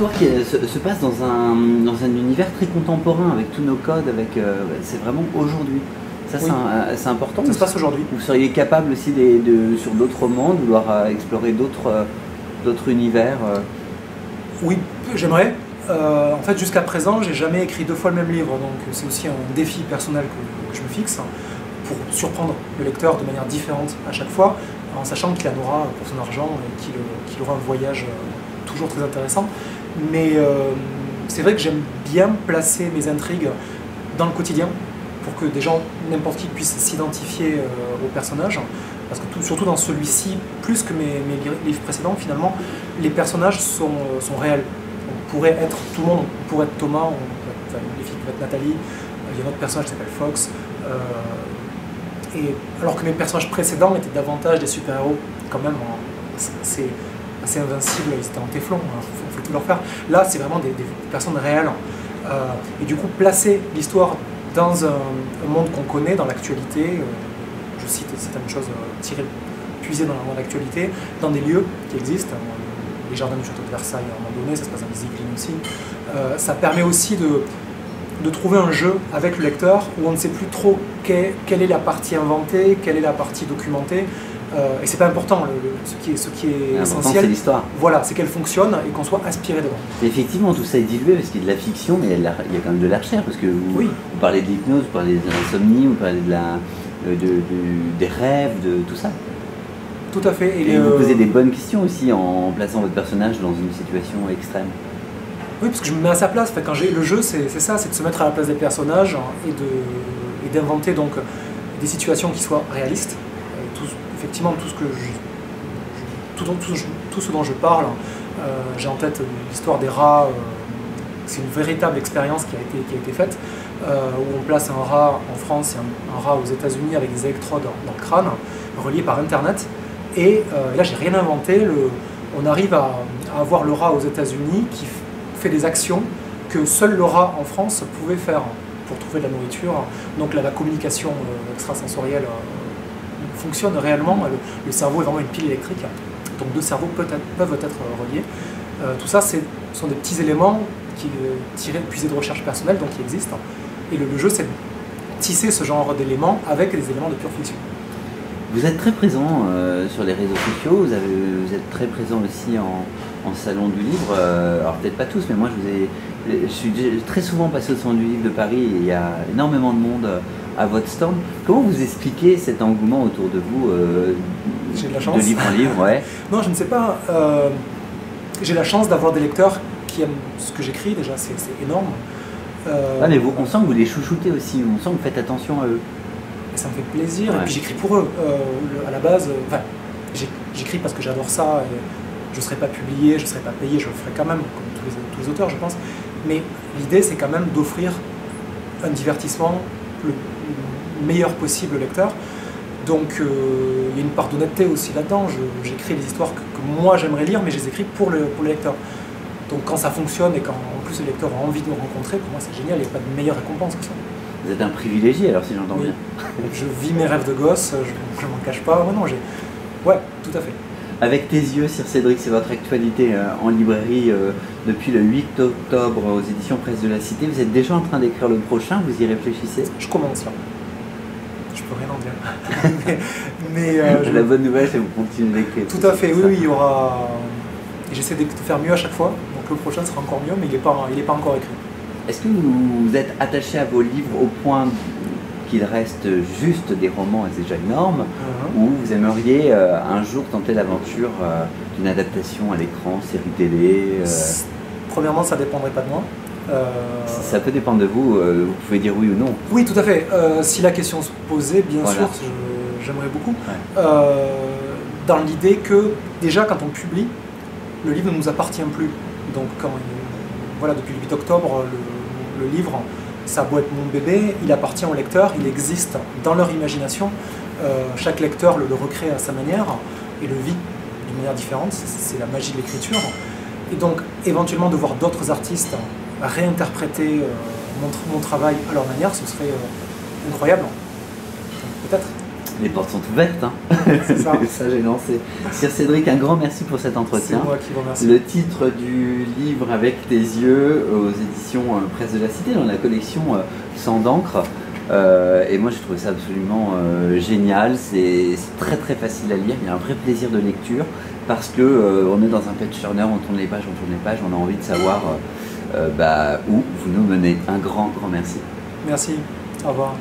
l'histoire qui se passe dans un univers très contemporain, avec tous nos codes, c'est vraiment aujourd'hui. Ça, oui. C'est important. Ça se passe aujourd'hui. Vous seriez capable aussi, sur d'autres mondes, vouloir explorer d'autres univers Oui, j'aimerais. En fait, jusqu'à présent, j'ai jamais écrit 2 fois le même livre, donc c'est aussi un défi personnel que je me fixe, pour surprendre le lecteur de manière différente à chaque fois, en sachant qu'il en aura pour son argent et qu'il aura un voyage toujours très intéressant. Mais c'est vrai que j'aime bien placer mes intrigues dans le quotidien, pour que des gens, n'importe qui, puissent s'identifier aux personnages. Parce que surtout dans celui-ci, plus que mes livres précédents, finalement, les personnages sont réels. On pourrait être tout le monde, on pourrait être Thomas, les filles peuvent être Nathalie, il y a un autre personnage qui s'appelle Fox. Et alors que mes personnages précédents étaient davantage des super-héros, quand même, c'est assez invincible, ils étaient en téflon, il faut tout leur faire. Là, c'est vraiment des personnes réelles. Et du coup, placer l'histoire dans un monde qu'on connaît, dans l'actualité, je cite certaines choses puisées dans l'actualité, dans des lieux qui existent, les jardins du château de Versailles à un moment donné, ça se passe dans les Yvelines aussi. Ça permet aussi de trouver un jeu avec le lecteur où on ne sait plus trop quelle est la partie inventée, quelle est la partie documentée. Et c'est pas important, ce qui est essentiel, c'est l'histoire. Voilà, c'est qu'elle fonctionne et qu'on soit inspiré dedans. Effectivement, tout ça est dilué parce qu'il y a de la fiction, mais il y a quand même de la chair, parce que vous parlez de l'hypnose, vous parlez de l'insomnie, vous parlez des rêves, de tout ça. Tout à fait. Et vous posez des bonnes questions aussi en plaçant votre personnage dans une situation extrême. Oui, parce que je me mets à sa place. Enfin, le jeu, c'est ça, c'est de se mettre à la place des personnages et d'inventer donc des situations qui soient réalistes. Effectivement, tout ce dont je parle, j'ai en tête l'histoire des rats. C'est une véritable expérience qui a été faite, où on place un rat en France et un rat aux États-Unis avec des électrodes dans le crâne, reliés par Internet. Et là, j'ai rien inventé. On arrive à avoir le rat aux États-Unis qui fait des actions que seul le rat en France pouvait faire pour trouver de la nourriture. Donc là, la communication extrasensorielle fonctionne réellement. Le cerveau est vraiment une pile électrique. Donc 2 cerveaux peuvent être reliés. Tout ça, sont des petits éléments puisés de recherche personnelle, donc qui existent. Et le jeu, c'est de tisser ce genre d'éléments avec des éléments de pure fiction. Vous êtes très présent sur les réseaux sociaux, vous êtes très présent aussi en salon du livre, alors peut-être pas tous, mais moi je suis très souvent passé au salon du livre de Paris et il y a énormément de monde à votre stand. Comment vous expliquez cet engouement autour de vous J'ai de la chance. De livre en livre, ouais. Non, je ne sais pas. J'ai la chance d'avoir des lecteurs qui aiment ce que j'écris, déjà, c'est énorme. Mais on sent que vous les chouchoutez aussi, on sent que vous faites attention à eux. Et ça me fait plaisir, et puis j'écris pour eux. À la base, j'écris parce que j'adore ça, et je ne serais pas publié, je ne serais pas payé, je le ferais quand même, comme tous les auteurs, je pense. Mais l'idée, c'est quand même d'offrir un divertissement le meilleur possible au lecteur. Donc il y a une part d'honnêteté aussi là-dedans. J'écris des histoires que moi j'aimerais lire, mais je les écris pour le lecteur. Donc quand ça fonctionne et quand en plus le lecteur a envie de me rencontrer, pour moi c'est génial, il n'y a pas de meilleure récompense que ça. Vous êtes un privilégié alors, si j'entends bien. Je vis mes rêves de gosse, je m'en cache pas. Ouais, tout à fait. Avec tes yeux, Sir Cédric, c'est votre actualité en librairie depuis le 8 octobre aux éditions Presse de la Cité. Vous êtes déjà en train d'écrire le prochain, vous y réfléchissez? Je commence là. Je peux rien en dire. La bonne nouvelle, c'est que vous continuez d'écrire. Tout à fait, oui, il y aura... J'essaie de faire mieux à chaque fois, donc le prochain sera encore mieux, mais il n'est pas encore écrit. Est-ce que vous êtes attaché à vos livres au point qu'il reste juste des romans et c'est déjà énorme, ou vous aimeriez un jour tenter l'aventure d'une adaptation à l'écran, série télé Premièrement, ça ne dépendrait pas de moi. Ça peut dépendre de vous, vous pouvez dire oui ou non. Oui, tout à fait. Si la question se posait, bien sûr, j'aimerais beaucoup. Ouais. Dans l'idée que, déjà, quand on publie, le livre ne nous appartient plus. Donc, depuis le 8 octobre, le livre, ça a beau être mon bébé, il appartient au lecteur, il existe dans leur imagination. Chaque lecteur le recrée à sa manière et le vit d'une manière différente. C'est la magie de l'écriture. Et donc, éventuellement, de voir d'autres artistes réinterpréter mon travail à leur manière, ce serait incroyable. Peut-être. Les portes sont ouvertes, hein. C'est ça. Ça, j'ai lancé. Sir Cédric, un grand merci pour cet C'est entretien. moi qui vous remercie. Le titre du livre Avec tes yeux aux éditions Presse de la Cité, dans la collection Sang d'encre. Et moi, j'ai trouvé ça absolument génial. C'est très très facile à lire. Il y a un vrai plaisir de lecture parce que on est dans un page turner, on tourne les pages, on a envie de savoir où vous nous menez. Un grand merci. Merci. Au revoir.